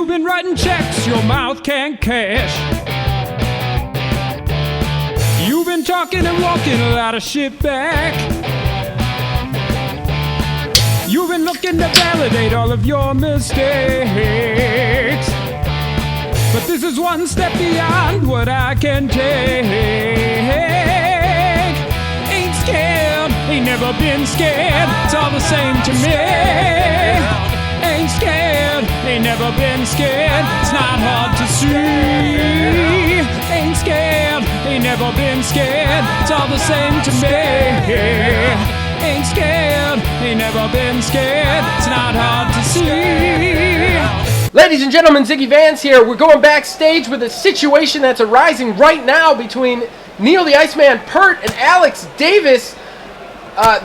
You've been writing checks your mouth can't cash. You've been talking and walking a lot of shit back. You've been looking to validate all of your mistakes. But this is one step beyond what I can take. Ain't scared, ain't never been scared. It's all the same to me. Ain't scared, ain't never been scared. It's not hard to see. Ain't scared, ain't never been scared. It's all the same to me. Ain't scared, ain't never been scared. It's not hard to see. Ladies and gentlemen, Ziggy Vance here. We're going backstage with a situation that's arising right now between Neil the Iceman Peart and Alex Davis.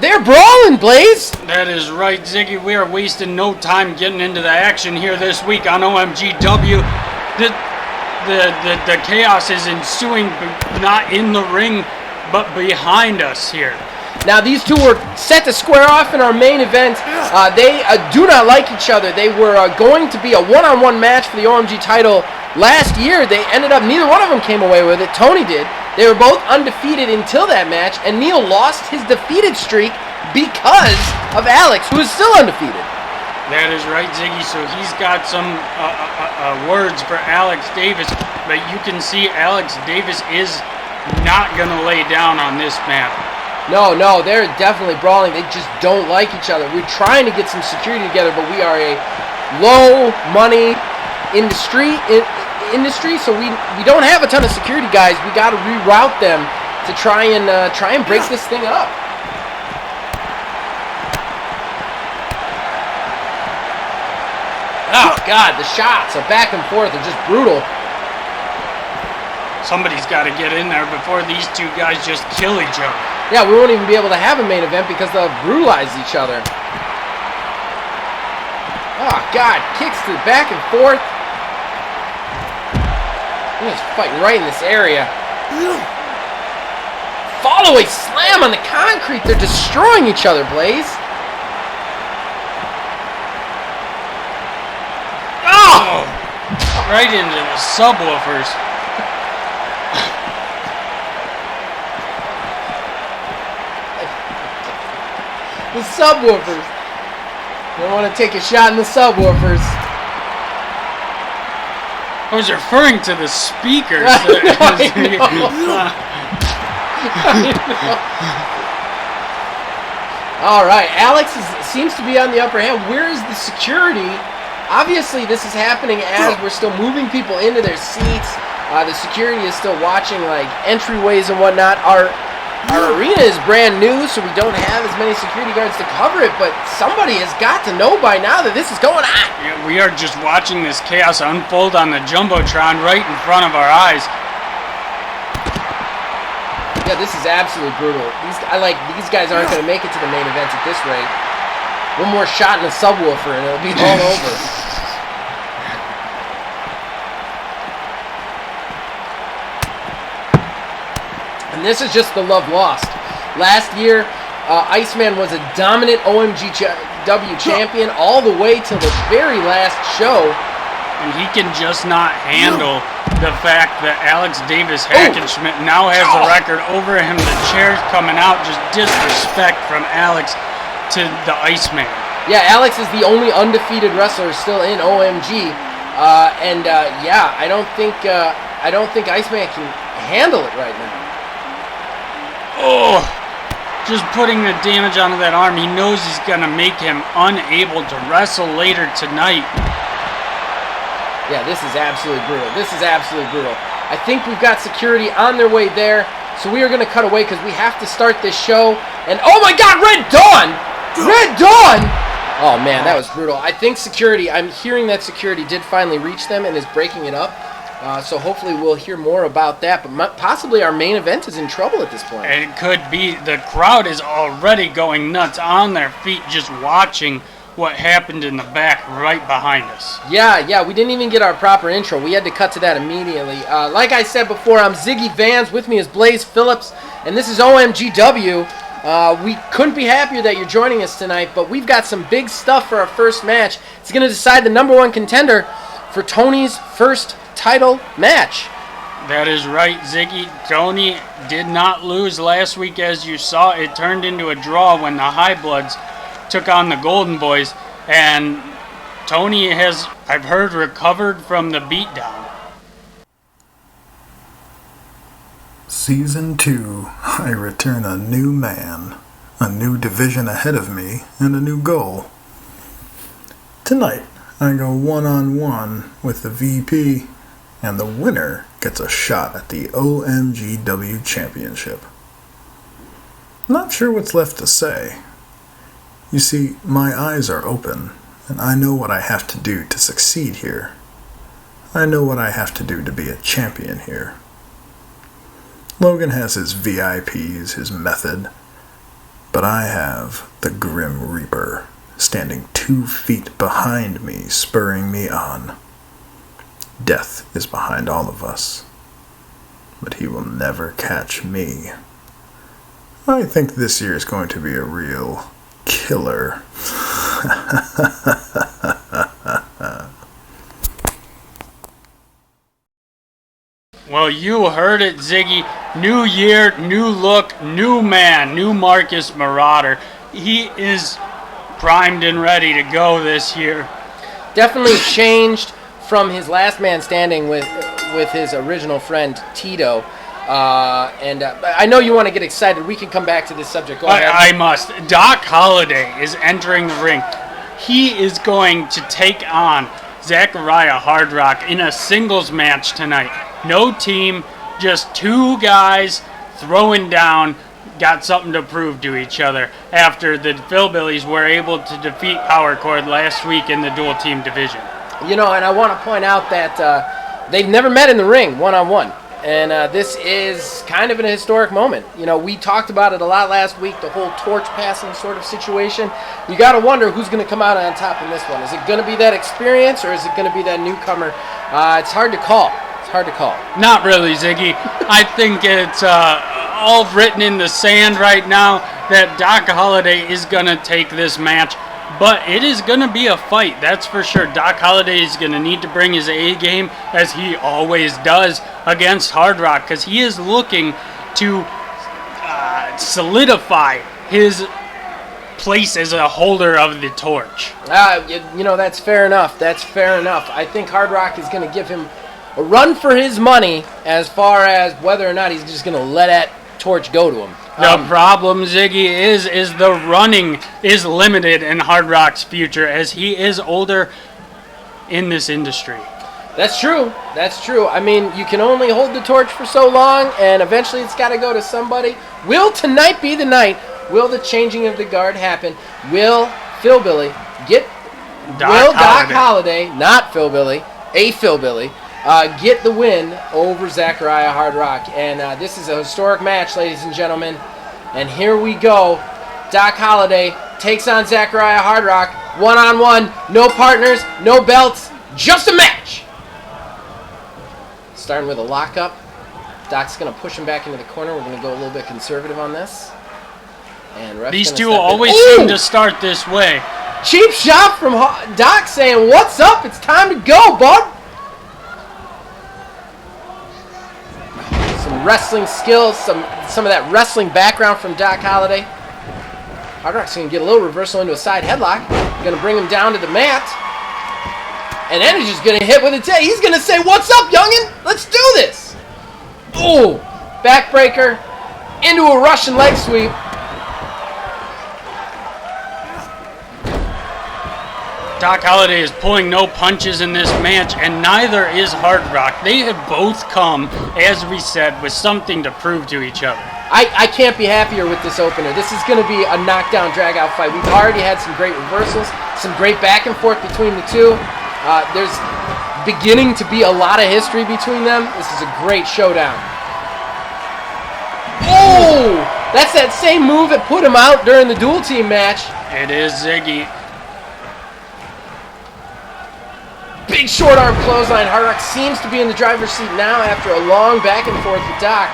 They're brawling, Blaze. That is right, Ziggy. We are wasting no time getting into the action here this week on OMGW. The chaos is ensuing, not in the ring, but behind us here. Now, these two were set to square off in our main event. They do not like each other. They were going to be a one-on-one match for the OMG title last year. They ended up, neither one of them came away with it. Tony did. They were both undefeated until that match, and Neil lost his defeated streak because of Alex, who is still undefeated. That is right, Ziggy. So he's got some words for Alex Davis, but you can see Alex Davis is not going to lay down on this map. No, they're definitely brawling. They just don't like each other. We're trying to get some security together, but we are a low-money industry, so we don't have a ton of security guys. We got to reroute them to try and break this thing up. Oh God, the shots are back and forth. They're just brutal. Somebody's got to get in there before these two guys just kill each other. Yeah, we won't even be able to have a main event because they'll brutalize each other. Oh, God. Kicks to the back and forth. He's fighting right in this area. Follow-away slam on the concrete. They're destroying each other, Blaze. Oh! Right into the subwoofers. The subwoofers. You don't want to take a shot in the subwoofers. I was referring to the speakers. All right, Alex seems to be on the upper hand. Where is the security? Obviously, this is happening as we're still moving people into their seats. The security is still watching like entryways and whatnot. Our arena is brand new, so we don't have as many security guards to cover it, but somebody has got to know by now that this is going on. Yeah, we are just watching this chaos unfold on the Jumbotron right in front of our eyes. Yeah, this is absolutely brutal. These guys aren't going to make it to the main event at this rate. One more shot in the subwoofer and it'll be all over. And this is just the love lost. Last year, Iceman was a dominant OMGW champion all the way till the very last show. And he can just not handle the fact that Alex Davis Hackenschmidt now has the record over him. The chair's coming out. Just disrespect from Alex to the Iceman. Yeah, Alex is the only undefeated wrestler still in OMG. Yeah, I don't think Iceman can handle it right now. Oh, just putting the damage onto that arm. He knows he's going to make him unable to wrestle later tonight. Yeah, this is absolutely brutal. This is absolutely brutal. I think we've got security on their way there, so we are going to cut away because we have to start this show. And oh my God, Red Dawn! Red Dawn! Oh man, that was brutal. I think security, I'm hearing that security did finally reach them and is breaking it up. So hopefully we'll hear more about that, but possibly our main event is in trouble at this point. It could be. The crowd is already going nuts on their feet just watching what happened in the back right behind us. Yeah, we didn't even get our proper intro. We had to cut to that immediately. Like I said before, I'm Ziggy Vance. With me is Blaze Phillips, and this is OMGW. We couldn't be happier that you're joining us tonight, but we've got some big stuff for our first match. It's going to decide the #1 contender for Tony's first title match. That is right, Ziggy. Tony did not lose last week, as you saw. It turned into a draw when the High Bloods took on the Golden Boys, and Tony has, I've heard, recovered from the beatdown. Season 2, I return a new man, a new division ahead of me, and a new goal. Tonight, I go one-on-one with the VP, and the winner gets a shot at the OMGW Championship. Not sure what's left to say. You see, my eyes are open, and I know what I have to do to succeed here. I know what I have to do to be a champion here. Logan has his VIPs, his method, but I have the Grim Reaper standing 2 feet behind me, spurring me on. Death is behind all of us, but he will never catch me. I think this year is going to be a real killer. Well, you heard it, Ziggy. New year, new look, new man, new Marcus Marauder. He is primed and ready to go this year. Definitely changed from his last man standing with his original friend Tito. I know you want to get excited. We can come back to this subject. Go ahead. I must. Doc Holliday is entering the ring. He is going to take on Zachariah Hardrock in a singles match tonight. No team, just 2 guys throwing down, got something to prove to each other after the Philbillies were able to defeat Power Chord last week in the dual team division. You know, and I want to point out that they've never met in the ring one-on-one. And this is kind of an historic moment. You know, we talked about it a lot last week, the whole torch passing sort of situation. You got to wonder who's going to come out on top in this one. Is it going to be that experience, or is it going to be that newcomer? It's hard to call. Not really, Ziggy. I think it's all written in the sand right now that Doc Holliday is going to take this match. But it is going to be a fight, that's for sure. Doc Holliday is going to need to bring his A game, as he always does, against Hard Rock, because he is looking to solidify his place as a holder of the torch. You know, that's fair enough. I think Hard Rock is going to give him a run for his money as far as whether or not he's just going to let that torch go to him. The problem, Ziggy, is the running is limited in Hard Rock's future, as he is older in this industry. That's true. I mean, you can only hold the torch for so long, and eventually it's got to go to somebody. Will tonight be the night? Will the changing of the guard happen? Will Philbilly get... Doc Holliday, not Philbilly, a Philbilly, get the win over Zachariah Hard Rock? And this is a historic match, ladies and gentlemen. And here we go. Doc Holliday takes on Zachariah Hard Rock. One-on-one, no partners, no belts, just a match. Starting with a lockup. Doc's going to push him back into the corner. We're going to go a little bit conservative on this. And these two always seem to start this way. Cheap shot from Doc saying, "What's up? It's time to go, bud." Some wrestling skills, some of that wrestling background from Doc Holliday. Hard Rock's going to get a little reversal into a side headlock. Going to bring him down to the mat. And then he's just going to hit with a tail. He's going to say, "What's up, youngin? Let's do this." Ooh, backbreaker into a Russian leg sweep. Doc Holliday is pulling no punches in this match, and neither is Hard Rock. They have both come, as we said, with something to prove to each other. I can't be happier with this opener. This is going to be a knockdown, drag-out fight. We've already had some great reversals, some great back and forth between the two. There's beginning to be a lot of history between them. This is a great showdown. Oh! That's that same move that put him out during the dual team match. It is, Ziggy. Big short arm clothesline. Hard Rock seems to be in the driver's seat now after a long back and forth with Doc.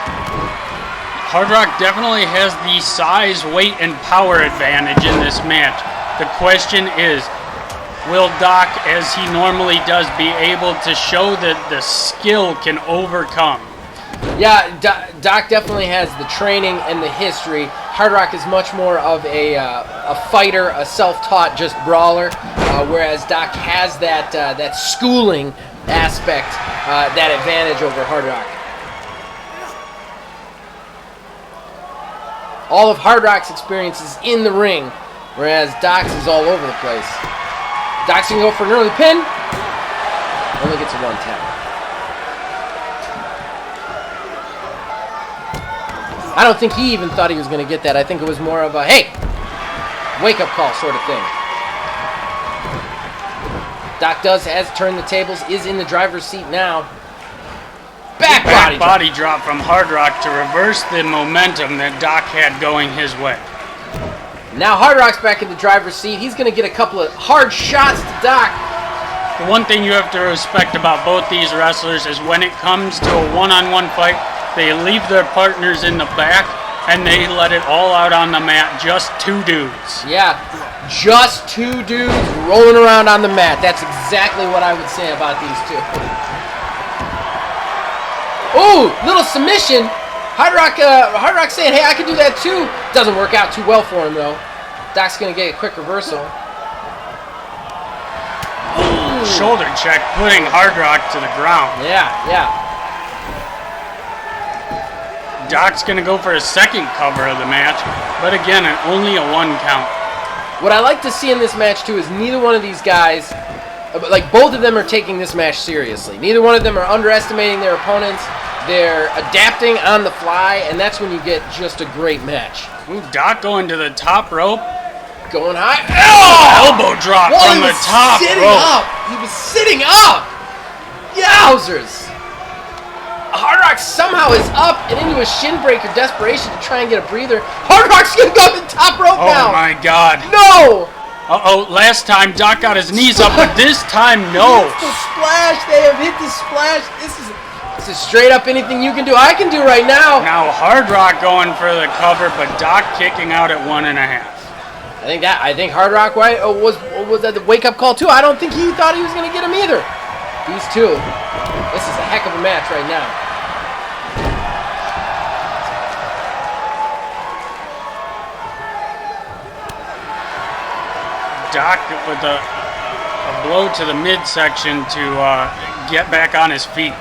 Hard Rock definitely has the size, weight, and power advantage in this match. The question is, will Doc, as he normally does, be able to show that the skill can overcome? Yeah, Doc definitely has the training and the history. Hard Rock is much more of a fighter, a self-taught just brawler, whereas Doc has that schooling aspect, that advantage over Hard Rock. All of Hard Rock's experience is in the ring, whereas Doc's is all over the place. Doc's gonna go for an early pin. Only gets a 1 tap. I don't think he even thought he was going to get that. I think it was more of a, hey, wake-up call sort of thing. Doc has turned the tables, is in the driver's seat now. Back body drop from Hard Rock to reverse the momentum that Doc had going his way. Now Hard Rock's back in the driver's seat. He's going to get a couple of hard shots to Doc. The one thing you have to respect about both these wrestlers is when it comes to a one-on-one fight, they leave their partners in the back and they let it all out on the mat. Just two dudes. Yeah, just two dudes rolling around on the mat. That's exactly what I would say about these two. Ooh, little submission. Hard Rock saying, hey, I can do that too. Doesn't work out too well for him though. Doc's gonna get a quick reversal. Ooh. Shoulder check, putting Hard Rock to the ground. Yeah. Doc's going to go for a second cover of the match, but again, only a 1 count. What I like to see in this match, too, is neither one of these guys, like both of them are taking this match seriously. Neither one of them are underestimating their opponents. They're adapting on the fly, and that's when you get just a great match. Ooh, Doc going to the top rope. Going high. Oh! Elbow drop from the top rope. He was sitting up. Yowzers. Hard Rock somehow is up and into a shin breaker desperation to try and get a breather. Hard Rock's going to go to the top rope now. Oh, my God. No. Uh-oh, last time Doc got his knees up, but this time, no. The splash. They have hit the splash. This is straight up anything you can do. I can do right now. Now Hard Rock going for the cover, but Doc kicking out at 1.5. I think Hard Rock was that the wake-up call, too. I don't think he thought he was going to get him either. These two. This is a heck of a match right now. Doc with a blow to the midsection to get back on his feet.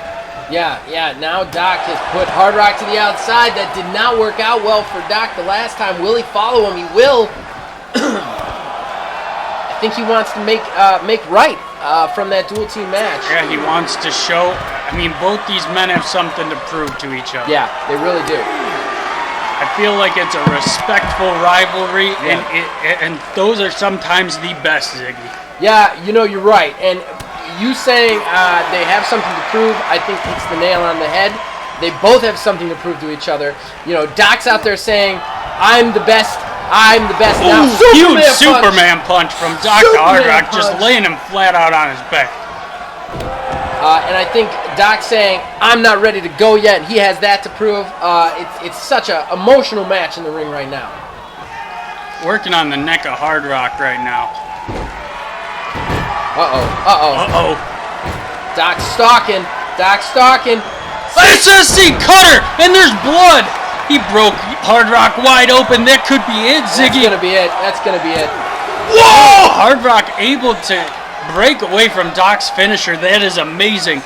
Yeah. Now Doc has put Hard Rock to the outside. That did not work out well for Doc the last time. Will he follow him? He will. I think he wants to make right from that dual team match. Yeah, he wants to show. I mean, both these men have something to prove to each other. Yeah, they really do. I feel like it's a respectful rivalry, and those are sometimes the best, Ziggy. Yeah, you're right. And you saying they have something to prove, I think hits the nail on the head. They both have something to prove to each other. Doc's out there saying, I'm the best now. Huge Superman punch from Doc to Hard Rock, just laying him flat out on his back. And I think Doc's saying, I'm not ready to go yet. He has that to prove. It's such an emotional match in the ring right now. Working on the neck of Hard Rock right now. Uh-oh. Doc's stalking. SSC cutter, and there's blood. He broke Hard Rock wide open. That could be it, Ziggy. That's gonna be it. Whoa! Hard Rock able to break away from Doc's finisher. That is amazing.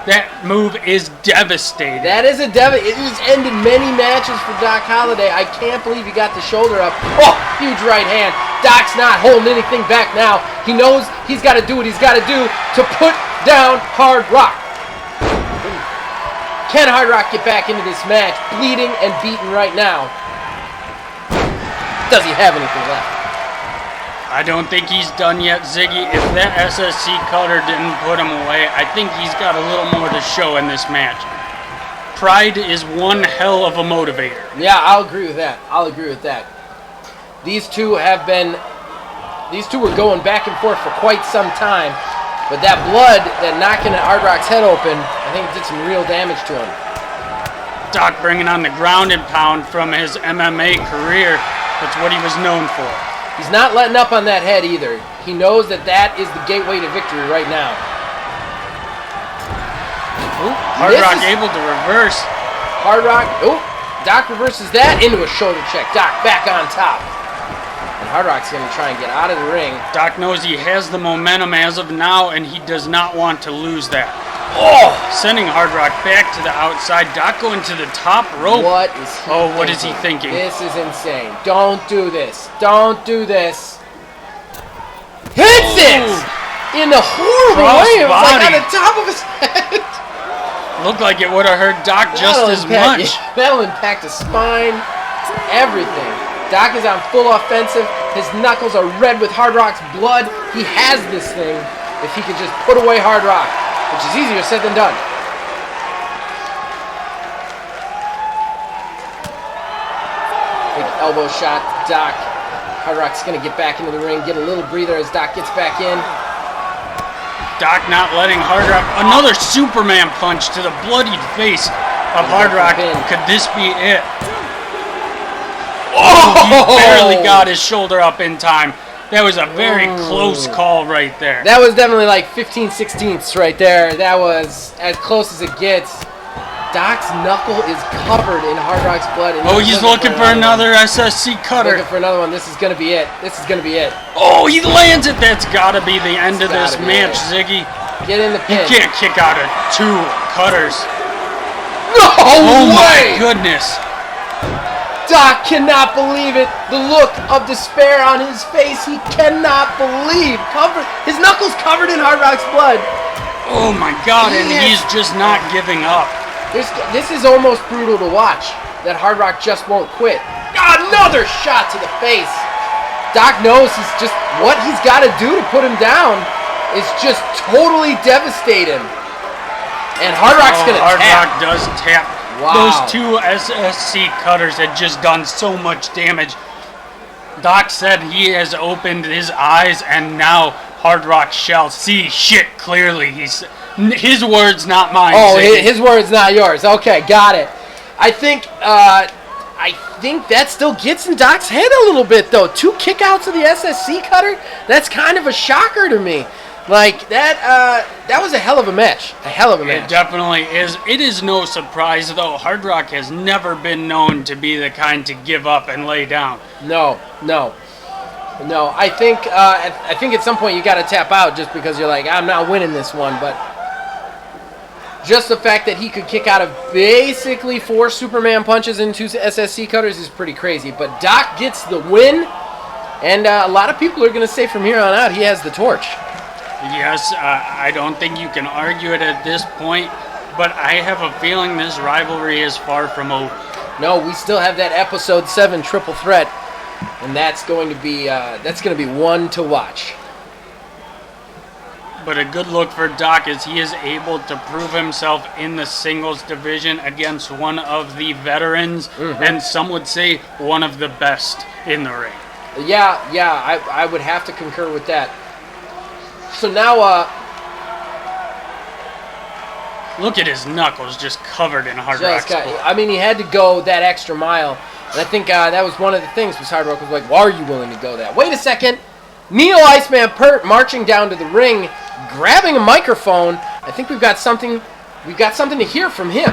That move is devastating. It has ended many matches for Doc Holliday. I can't believe he got the shoulder up. Oh, huge right hand. Doc's not holding anything back now. He knows he's got to do what he's got to do to put down Hard Rock. Can Hard Rock get back into this match, bleeding and beaten right now? Does he have anything left? I don't think he's done yet, Ziggy. If that SSC cutter didn't put him away, I think he's got a little more to show in this match. Pride is one hell of a motivator. Yeah, I'll agree with that. These two were going back and forth for quite some time. But that blood, that knocking Hard Rock's head open, I think it did some real damage to him. Doc bringing on the ground and pound from his MMA career. That's what he was known for. He's not letting up on that head either. He knows that that is the gateway to victory right now. Hard Rock able to reverse. Hard Rock, Doc reverses that into a shoulder check. Doc back on top. And Hard Rock's going to try and get out of the ring. Doc knows he has the momentum as of now, and he does not want to lose that. Oh! Sending Hard Rock back to the outside. Doc going to the top rope. What is he thinking? What is he thinking? This is insane. Don't do this. Don't do this. Hits it! In a horrible way. It was like on the top of his head. Looked like it would have hurt Doc just as much. That'll impact his spine, everything. Doc is on full offensive. His knuckles are red with Hard Rock's blood. He has this thing if he could just put away Hard Rock, which is easier said than done. Big elbow shot, Doc. Hard Rock's going to get back into the ring, get a little breather as Doc gets back in. Doc not letting Hard Rock. Another Superman punch to the bloodied face of Hard Rock. Could this be it? Oh! He barely got his shoulder up in time. That was a very close call right there. That was definitely like 15/16ths right there. That was as close as it gets. Doc's knuckle is covered in Hard Rock's blood. And he's looking for another SSC cutter. Looking for another one. This is going to be it. This is going to be it. Oh, he lands it. That's got to be the end of this match, Ziggy. Get in the pin. You can't kick out of 2 cutters. No way! My goodness. Doc cannot believe it. The look of despair on his face. He cannot believe. His knuckles covered in Hard Rock's blood. Oh my God, and he's just not giving up. This is almost brutal to watch. That Hard Rock just won't quit. Another shot to the face. Doc knows what he's got to do to put him down is just totally devastate him. And Hard Rock's going to tap. Hard Rock does tap. Wow. Those 2 SSC cutters had just done so much damage. Doc said he has opened his eyes and now Hard Rock shall see shit clearly. His words, not mine. Oh, his words, not yours. Okay, got it. I think that still gets in Doc's head a little bit, though. 2 kickouts of the SSC cutter? That's kind of a shocker to me. Like, that was a hell of a match. A hell of a match. It definitely is. It is no surprise, though. Hard Rock has never been known to be the kind to give up and lay down. No. I think at some point you got to tap out just because you're like, I'm not winning this one. But just the fact that he could kick out of basically 4 Superman punches and 2 SSC cutters is pretty crazy. But Doc gets the win, and a lot of people are going to say from here on out he has the torch. Yes, I don't think you can argue it at this point, but I have a feeling this rivalry is far from over. No, we still have that episode 7 triple threat, and that's going to be one to watch. But a good look for Doc is he is able to prove himself in the singles division against one of the veterans, and some would say one of the best in the ring. Yeah, I would have to concur with that. So now, look at his knuckles just covered in Hard Rock's blood. I mean, he had to go that extra mile, and I think that was one of the things was Hard Rock was like, why are you willing to go that? Wait a second. Neil Iceman Peart marching down to the ring, grabbing a microphone. I think we've got something to hear from him.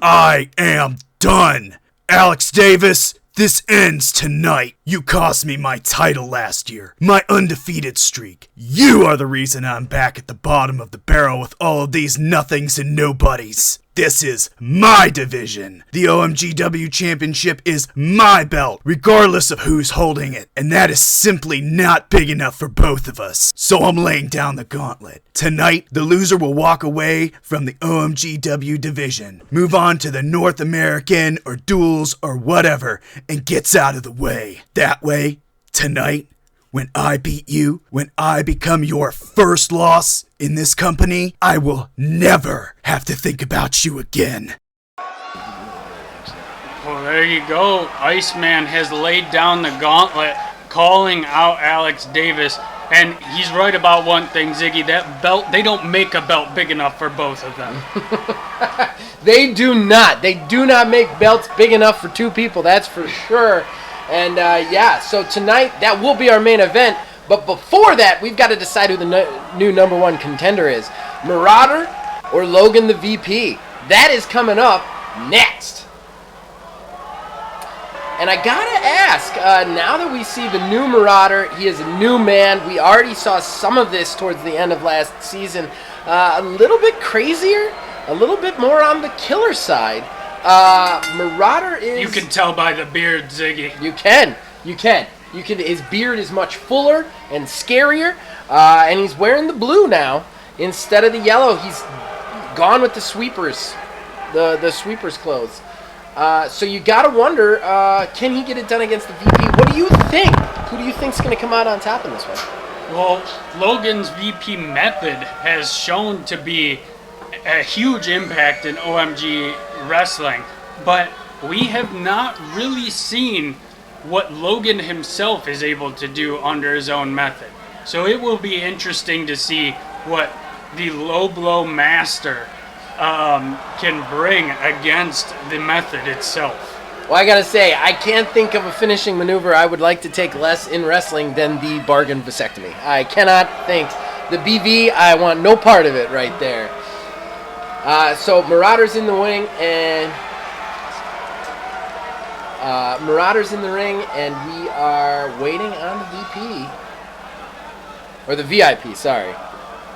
I am done. Alex Davis, this ends tonight. You cost me my title last year, my undefeated streak. You are the reason I'm back at the bottom of the barrel with all of these nothings and nobodies. This is my division. The OMGW Championship is my belt, regardless of who's holding it. And that is simply not big enough for both of us. So I'm laying down the gauntlet. Tonight, the loser will walk away from the OMGW division, move on to the North American or duels or whatever, and gets out of the way. That way, tonight, when I beat you, when I become your first loss in this company, I will never have to think about you again. Well, there you go. Iceman has laid down the gauntlet, calling out Alex Davis. And he's right about one thing, Ziggy. That belt, they don't make a belt big enough for both of them. They do not. They do not make belts big enough for 2 people, that's for sure. And yeah, so tonight that will be our main event. But before that, we've got to decide who the new number one contender is. Marauder or Logan the VP. That is coming up next. And I gotta ask, now that we see the new Marauder, he is a new man. We already saw some of this towards the end of last season. A little bit crazier, a little bit more on the killer side. Marauder is... You can tell by the beard, Ziggy. You can. His beard is much fuller and scarier, and he's wearing the blue now instead of the yellow. He's gone with the sweepers, the sweepers clothes. So you gotta wonder, can he get it done against the VP? What do you think? Who do you think's gonna come out on top in this one? Well, Logan's VP method has shown to be a huge impact in OMG wrestling, but we have not really seen what Logan himself is able to do under his own method. So it will be interesting to see what the low blow master can bring against the method itself. Well, I gotta say, I can't think of a finishing maneuver I would like to take less in wrestling than the bargain vasectomy. I cannot think. The BV, I want no part of it right there. So Marauder's in the wing, and Marauder's in the ring, and we are waiting on the VP. Or the VIP, sorry.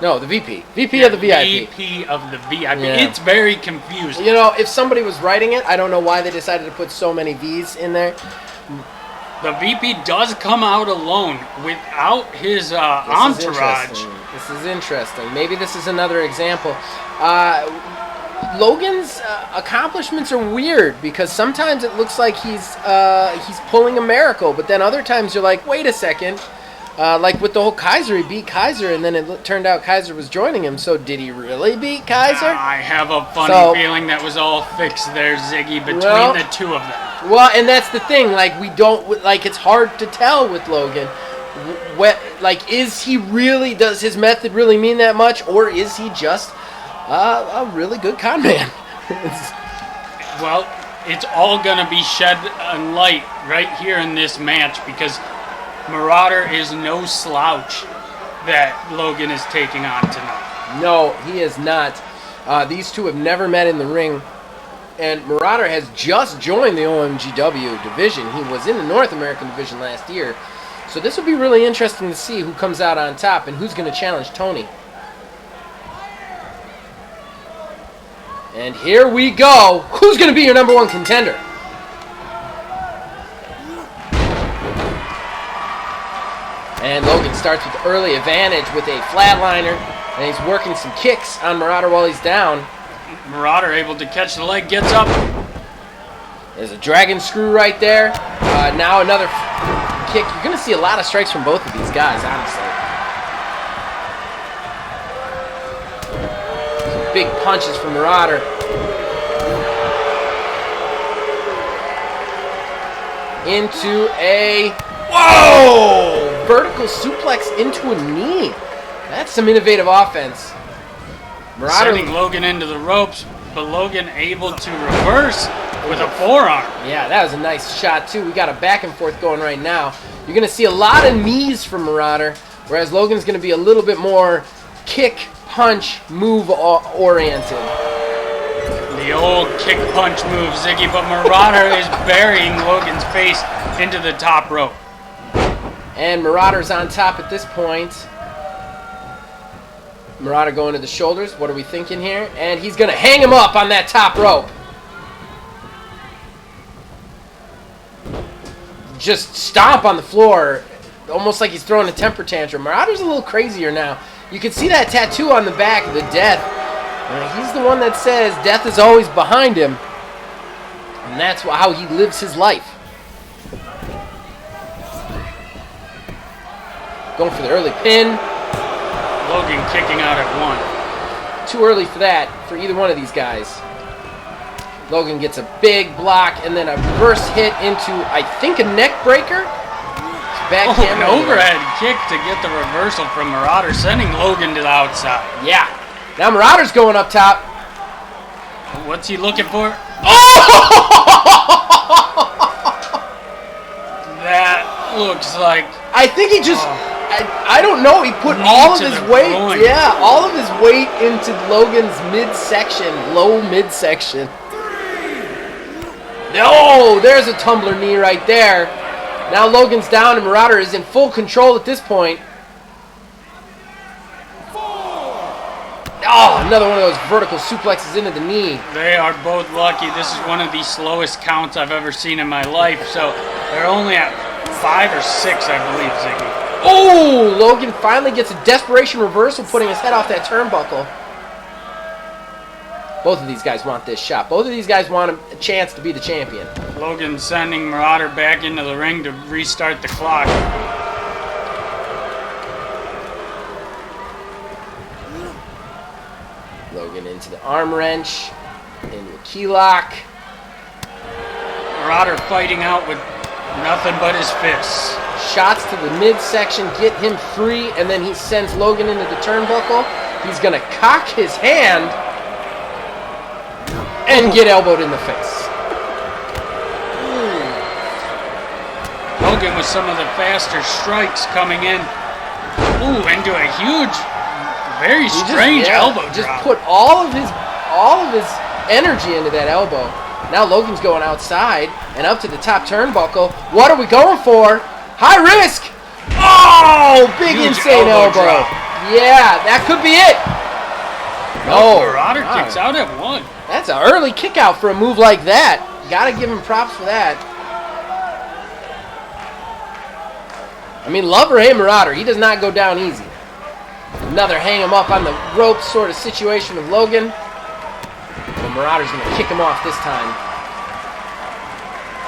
No, the VP. VP of the VIP. VP of the VIP. Yeah. It's very confusing. You know, if somebody was writing it, I don't know why they decided to put so many V's in there. The VP does come out alone without his entourage. This is interesting. Maybe this is another example. Logan's accomplishments are weird because sometimes it looks like he's pulling a miracle, but then other times you're like, wait a second. Like with the whole Kaiser, he beat Kaiser, and then it turned out Kaiser was joining him. So did he really beat Kaiser? I have a funny feeling that was all fixed there, Ziggy, between the two of them. Well, and that's the thing. Like we don't like. It's hard to tell with Logan. Like, is he really? Does his method really mean that much, or is he just a really good con man? Well, it's all gonna be shed on light right here in this match because Marauder is no slouch that Logan is taking on tonight. No, he is not. These two have never met in the ring, and Marauder has just joined the OMGW division. He was in the North American division last year, so this will be really interesting to see who comes out on top and who's going to challenge Tony. And here we go. Who's going to be your number one contender? And Logan starts with the early advantage with a flatliner, and he's working some kicks on Marauder while he's down. Marauder able to catch the leg, gets up. There's a dragon screw right there. Now another kick. You're going to see a lot of strikes from both of these guys, honestly. Some big punches from Marauder. Into a... Whoa! Vertical suplex into a knee. That's some innovative offense. Marauder sending Logan into the ropes, but Logan able to reverse with a forearm. Yeah, that was a nice shot too. We got a back and forth going right now. You're going to see a lot of knees from Marauder, whereas Logan's going to be a little bit more kick, punch, move oriented. The old kick punch move, Ziggy, but Marauder is burying Logan's face into the top rope. And Marauder's on top at this point. Marauder going to the shoulders. What are we thinking here? And he's going to hang him up on that top rope. Just stomp on the floor. Almost like he's throwing a temper tantrum. Marauder's a little crazier now. You can see that tattoo on the back, the death. He's the one that says death is always behind him. And that's how he lives his life. Going for the early pin. Logan kicking out at one. Too early for that, for either one of these guys. Logan gets a big block and then a reverse hit into, I think, a neck breaker. An overhead kick to get the reversal from Marauder, sending Logan to the outside. Yeah. Now Marauder's going up top. What's he looking for? Oh! That looks like... I think he just... I don't know. He put all of his weight... groin. Yeah, all of his weight into Logan's midsection. Low midsection. Oh, there's a tumbler knee right there. Now Logan's down and Marauder is in full control at this point. Oh, another one of those vertical suplexes into the knee. They are both lucky. This is one of the slowest counts I've ever seen in my life. So they're only at 5 or 6, I believe, Ziggy. Oh, Logan finally gets a desperation reversal, putting his head off that turnbuckle. Both of these guys want this shot. Both of these guys want a chance to be the champion. Logan sending Marauder back into the ring to restart the clock. Logan into the arm wrench, into the key lock. Marauder fighting out with nothing but his fists. Shots to the midsection, get him free, and then he sends Logan into the turnbuckle. He's going to cock his hand and get elbowed in the face. Logan with some of the faster strikes coming in. Ooh, into a huge, very strange elbow drop. Just put all of his energy into that elbow. Now Logan's going outside and up to the top turnbuckle. What are we going for? High risk. Oh, big Huge insane elbow. drop. Yeah, that could be it. No. Marauder kicks out at 1. That's an early kick out for a move like that. Gotta give him props for that. I mean, love or hate Marauder, he does not go down easy. Another hang him up on the ropes sort of situation with Logan. But Marauder's going to kick him off this time.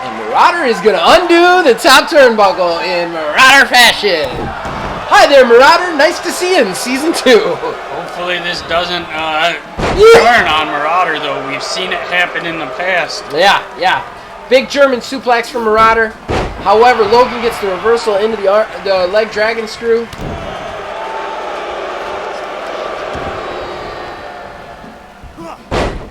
And Marauder is going to undo the top turnbuckle in Marauder fashion. Hi there, Marauder. Nice to see you in Season 2. Hopefully this doesn't turn on Marauder, though. We've seen it happen in the past. Yeah. Big German suplex from Marauder. However, Logan gets the reversal into the leg dragon screw.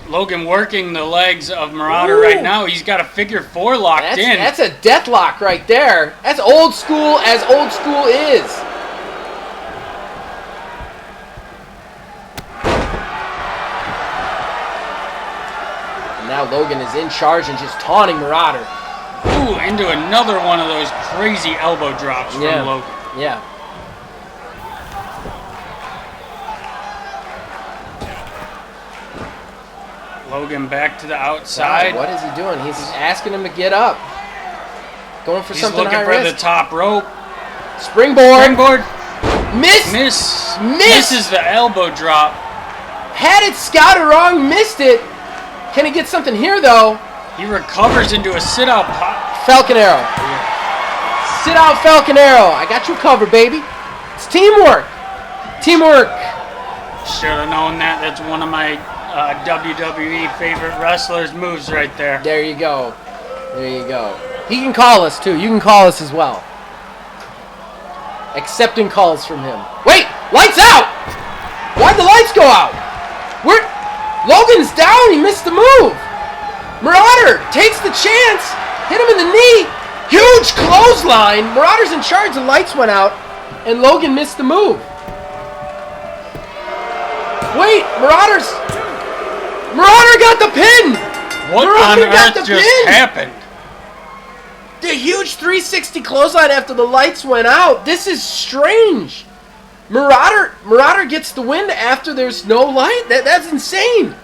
Logan working the legs of Marauder right now. He's got a figure 4 locked in. That's a death lock right there. That's old school as old school is. And now Logan is in charge and just taunting Marauder. Ooh, into another one of those crazy elbow drops from Logan. Yeah. Logan back to the outside. What is he doing? He's asking him to get up. Going for something high risk. He's looking for the top rope. Springboard. Misses the elbow drop. Had it scouted wrong, missed it. Can he get something here, though? He recovers into a sit-out pop. Falcon Arrow. Sit-out Falcon Arrow. I got you covered, baby. It's teamwork. Teamwork. Should have known that. That's one of my WWE favorite wrestlers' moves right there. There you go. There you go. He can call us, too. You can call us as well. Accepting calls from him. Wait! Lights out! Why'd the lights go out? Logan's down. He missed the move. Marauder takes the chance. Hit him in the knee. Huge clothesline. Marauder's in charge. The lights went out. And Logan missed the move. Wait, Marauder got the pin. What on earth just happened? The huge 360 clothesline after the lights went out. This is strange. Marauder gets the win after there's no light. That's insane.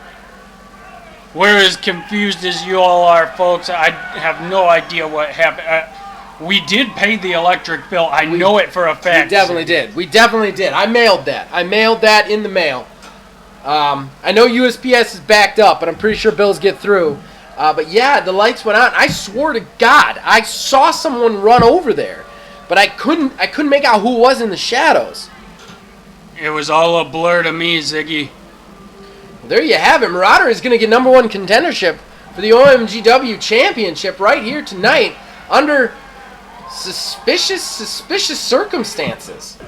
We're as confused as you all are, folks. I have no idea what happened. We did pay the electric bill. I know it for a fact. We definitely did. I mailed that in the mail. I know USPS is backed up, but I'm pretty sure bills get through. But yeah, the lights went out. I swore to God, I saw someone run over there, but I couldn't make out who was in the shadows. It was all a blur to me, Ziggy. Well, there you have it. Marauder is going to get #1 contendership for the OMGW Championship right here tonight under suspicious circumstances.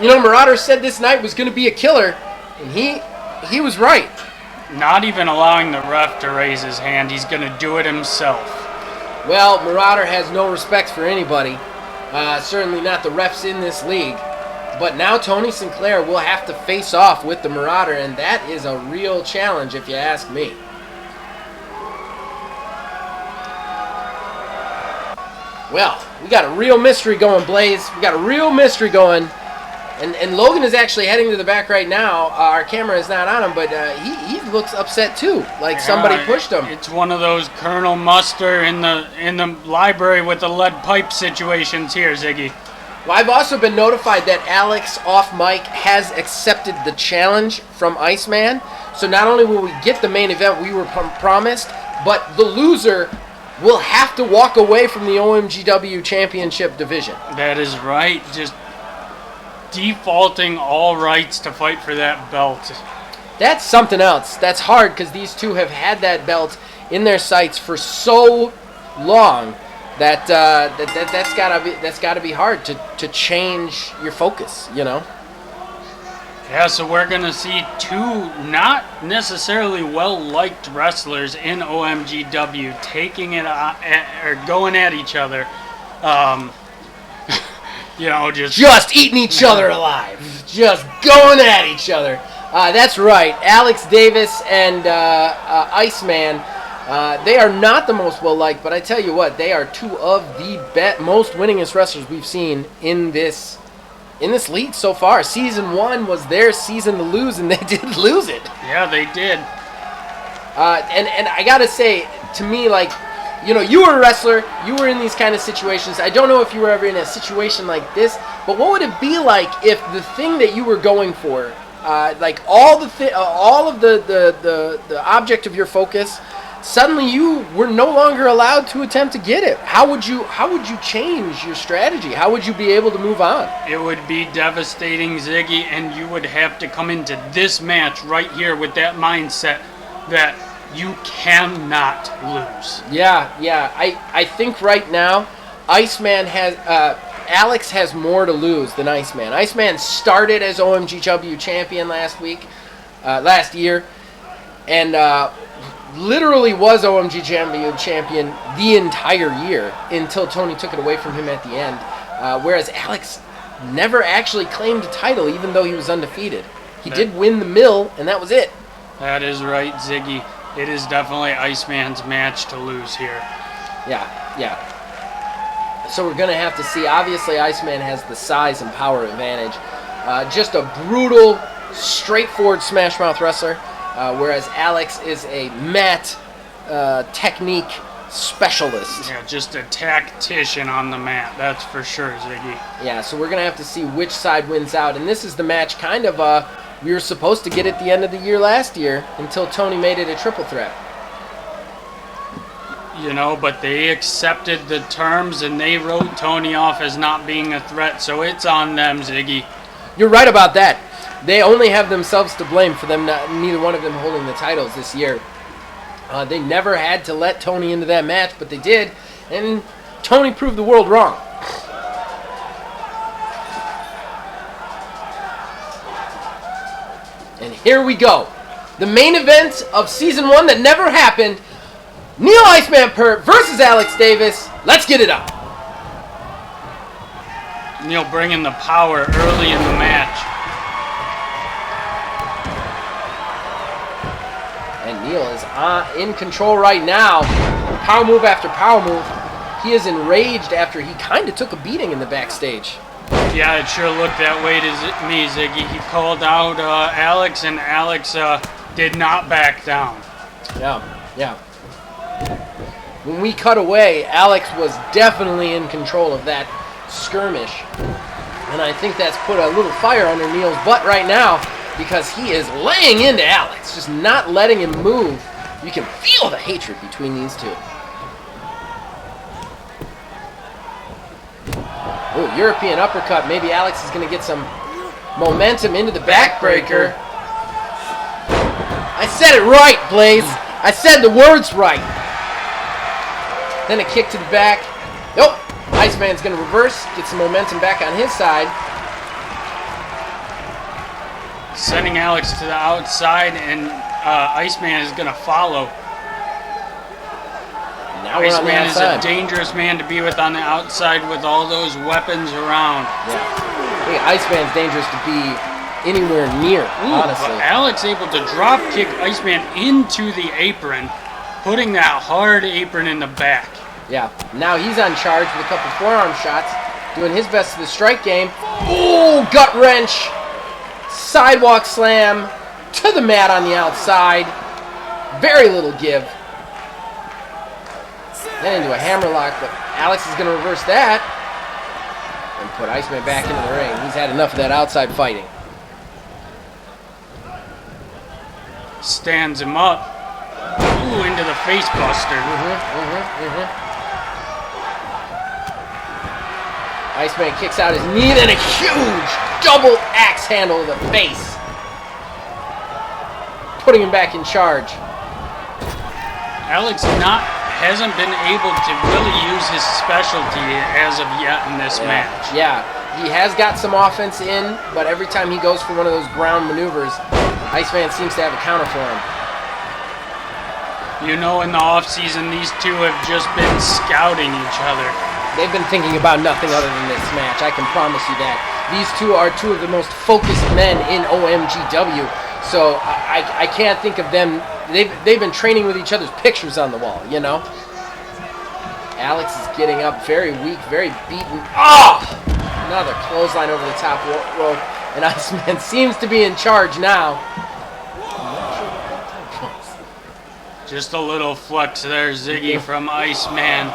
You know, Marauder said this night was going to be a killer, and he was right. Not even allowing the ref to raise his hand. He's going to do it himself. Well, Marauder has no respect for anybody. Certainly not the refs in this league. But now Tony Sinclair will have to face off with the Marauder, and that is a real challenge if you ask me. Well, we got a real mystery going, Blaze. We got a real mystery going. And Logan is actually heading to the back right now. Our camera is not on him, but he looks upset too, like somebody pushed him. It's one of those Colonel Muster in the library with the lead pipe situations here, Ziggy. Well, I've also been notified that Alex off mic has accepted the challenge from Iceman. So not only will we get the main event we were promised, but the loser will have to walk away from the OMGW Championship division. That is right. Just defaulting all rights to fight for that belt. That's something else. That's hard because these two have had that belt in their sights for so long that that's gotta be hard to change your focus, you know. Yeah, so we're gonna see two not necessarily well-liked wrestlers in OMGW taking it or going at each other. You know, just eating each other alive. Just going at each other. That's right. Alex Davis and Iceman, they are not the most well-liked, but I tell you what, they are two of the most winningest wrestlers we've seen in this league so far. Season 1 was their season to lose, and they did lose it. Yeah, they did. And I gotta say, to me, like, you know, you were a wrestler, you were in these kind of situations. I don't know if you were ever in a situation like this, but what would it be like if the thing that you were going for, like all of the object of your focus, suddenly you were no longer allowed to attempt to get it? How would you change your strategy? How would you be able to move on? It would be devastating, Ziggy, and you would have to come into this match right here with that mindset that you cannot lose. Yeah. I think right now, Iceman has Alex has more to lose than Iceman. Iceman started as OMGW champion last year, and literally was OMGW champion the entire year until Tony took it away from him at the end. Whereas Alex never actually claimed a title, even though he was undefeated. He did win the mill, and that was it. That is right, Ziggy. It is definitely Iceman's match to lose here. Yeah. So we're going to have to see. Obviously, Iceman has the size and power advantage. Just a brutal, straightforward Smash Mouth wrestler, whereas Alex is a mat technique specialist. Yeah, just a tactician on the mat, that's for sure, Ziggy. Yeah, so we're going to have to see which side wins out. And this is the match kind of we were supposed to get at the end of the year last year until Tony made it a triple threat. You know, but they accepted the terms and they wrote Tony off as not being a threat, so it's on them, Ziggy. You're right about that. They only have themselves to blame for them neither one of them holding the titles this year. They never had to let Tony into that match, but they did, and Tony proved the world wrong. And here we go. The main event of Season 1 that never happened. Neil Iceman Peart versus Alex Davis. Let's get it up. Neil bringing the power early in the match. And Neil is in control right now. Power move after power move. He is enraged after he kind of took a beating in the backstage. Yeah, it sure looked that way to me, Ziggy. He called out Alex, and Alex did not back down. Yeah. When we cut away, Alex was definitely in control of that skirmish. And I think that's put a little fire under Neil's butt right now because he is laying into Alex, just not letting him move. You can feel the hatred between these two. Oh, European uppercut. Maybe Alex is going to get some momentum into the backbreaker. I said it right, Blaze. I said the words right. Then a kick to the back. Nope. Iceman's going to reverse, get some momentum back on his side. Sending Alex to the outside, and Iceman is going to follow. Now we're on the Iceman is a outside. dangerous man to be with on the outside with all those weapons around. Yeah. I think Iceman's dangerous to be anywhere near, honestly. But Alex able to drop kick Iceman into the apron, putting that hard apron in the back. Yeah. Now he's on charge with a couple forearm shots, doing his best to the strike game. Ooh, gut wrench. Sidewalk slam to the mat on the outside. Very little give. Then into a hammerlock, but Alex is going to reverse that and put Iceman back into the ring. He's had enough of that outside fighting. Stands him up. Ooh, into the face buster. Iceman kicks out his knee and a huge double axe handle to the face. Putting him back in charge. Alex hasn't been able to really use his specialty as of yet in this match. Yeah, he has got some offense in, but every time he goes for one of those ground maneuvers, Iceman seems to have a counter for him. You know, in the offseason, these two have just been scouting each other. They've been thinking about nothing other than this match, I can promise you that. These two are two of the most focused men in OMGW, so I can't think of them. They've been training with each other's pictures on the wall, you know? Alex is getting up very weak, very beaten. Oh! Another clothesline over the top rope, and Iceman seems to be in charge now. Just a little flex there, Ziggy, from Iceman.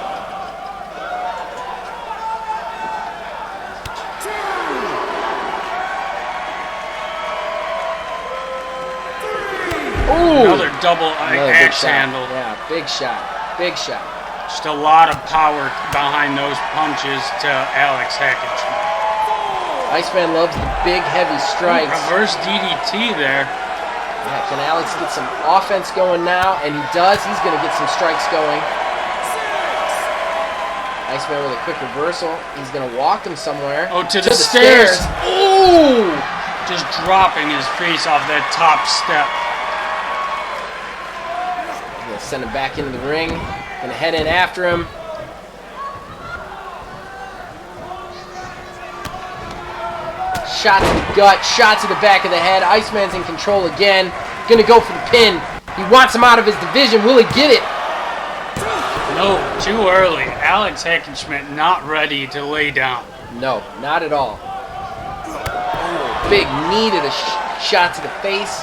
Ooh! Another double axe handle. Yeah, big shot. Big shot. Just a lot of power behind those punches to Alex Hackenschmidt. Iceman loves the big, heavy strikes. Reverse DDT there. Yeah, can Alex get some offense going now? And he does. He's going to get some strikes going. Iceman with a quick reversal. He's going to walk him somewhere. Oh, to the stairs. Ooh! Just dropping his face off that top step. Gonna send him back into the ring. Gonna head in after him. Shot to the gut, shot to the back of the head. Iceman's in control again. Gonna go for the pin. He wants him out of his division. Will he get it? No, too early. Alex Hackenschmidt not ready to lay down. No, not at all. Ooh, big knee to the shot to the face.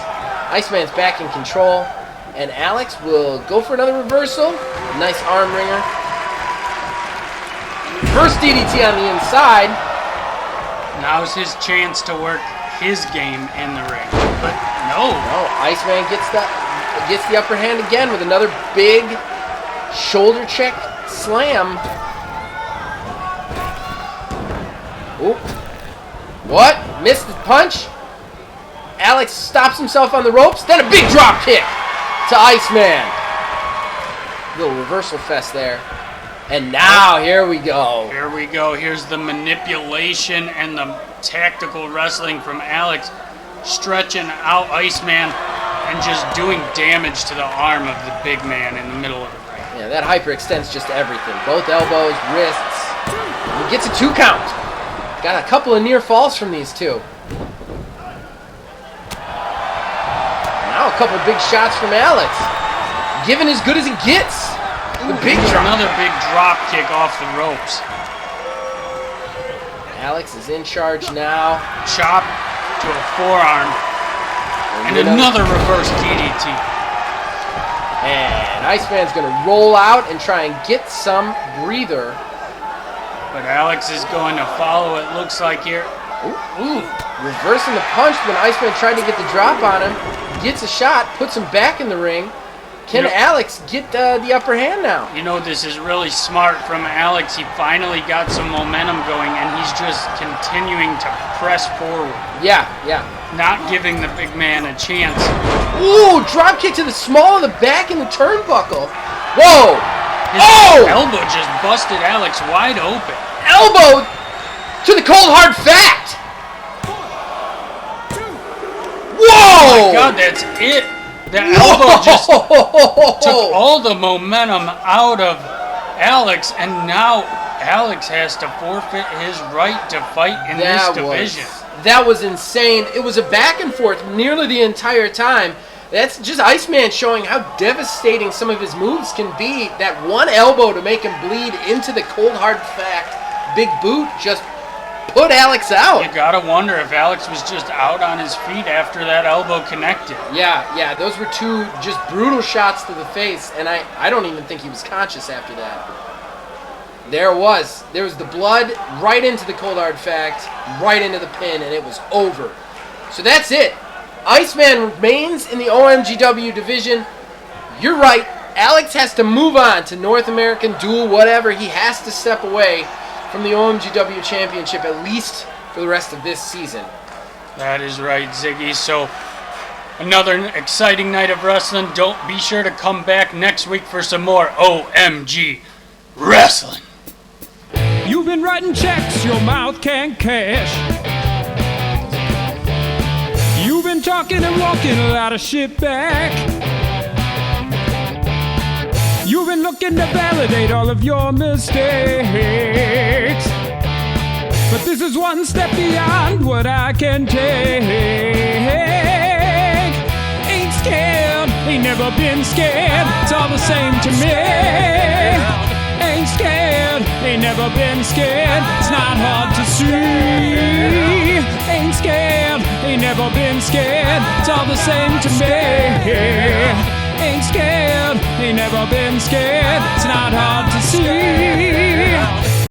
Iceman's back in control. And Alex will go for another reversal. Nice arm wringer. First DDT on the inside. Now's his chance to work his game in the ring. But no. No, Iceman gets the upper hand again with another big shoulder check slam. Oop. What? Missed the punch. Alex stops himself on the ropes. Then a big drop kick to Iceman. Little reversal fest there. And now, here we go. Here we go. Here's the manipulation and the tactical wrestling from Alex. Stretching out Iceman and just doing damage to the arm of the big man in the middle of the ring. Yeah, that hyperextends just everything. Both elbows, wrists. He gets a 2 count. Got a couple of near falls from these two. Now a couple big shots from Alex. Giving as good as he gets. The big drop. Another big drop kick off the ropes. Alex is in charge now. Chop to a forearm. And another reverse DDT. And Iceman's going to roll out and try and get some breather. But Alex is going to follow, it looks like here. Ooh. Reversing the punch when Iceman tried to get the drop on him. Gets a shot, puts him back in the ring. Can Alex get the upper hand now? You know, this is really smart from Alex. He finally got some momentum going, and he's just continuing to press forward. Yeah. Not giving the big man a chance. Ooh, drop kick to the small of the back in the turnbuckle. Whoa! His elbow just busted Alex wide open. Elbow to the cold hard fact. Whoa! Oh my God, that's it. The elbow just took all the momentum out of Alex, and now Alex has to forfeit his right to fight in this division. That was insane. It was a back and forth nearly the entire time. That's just Iceman showing how devastating some of his moves can be. That one elbow to make him bleed into the cold hard fact. Big boot just put Alex out. You gotta wonder if Alex was just out on his feet after that elbow connected. Yeah, those were two just brutal shots to the face, and I don't even think he was conscious after that. There was the blood right into the cold hard fact, right into the pin, and it was over. So that's it. Iceman remains in the OMGW division. You're right. Alex has to move on to North American Duel, whatever. He has to step away from the OMGW Championship, at least for the rest of this season. That is right, Ziggy. So, another exciting night of wrestling. Don't be sure to come back next week for some more OMG Wrestling. You've been writing checks your mouth can't cash. You've been talking and walking a lot of shit back. You've been looking to validate all of your mistakes. But this is one step beyond what I can take. Ain't scared, ain't never been scared. It's all the same to me. Ain't scared, ain't never been scared. It's not hard to see. Ain't scared, ain't never been scared. It's all the same to me. Ain't scared, ain't never been scared. It's not hard to see.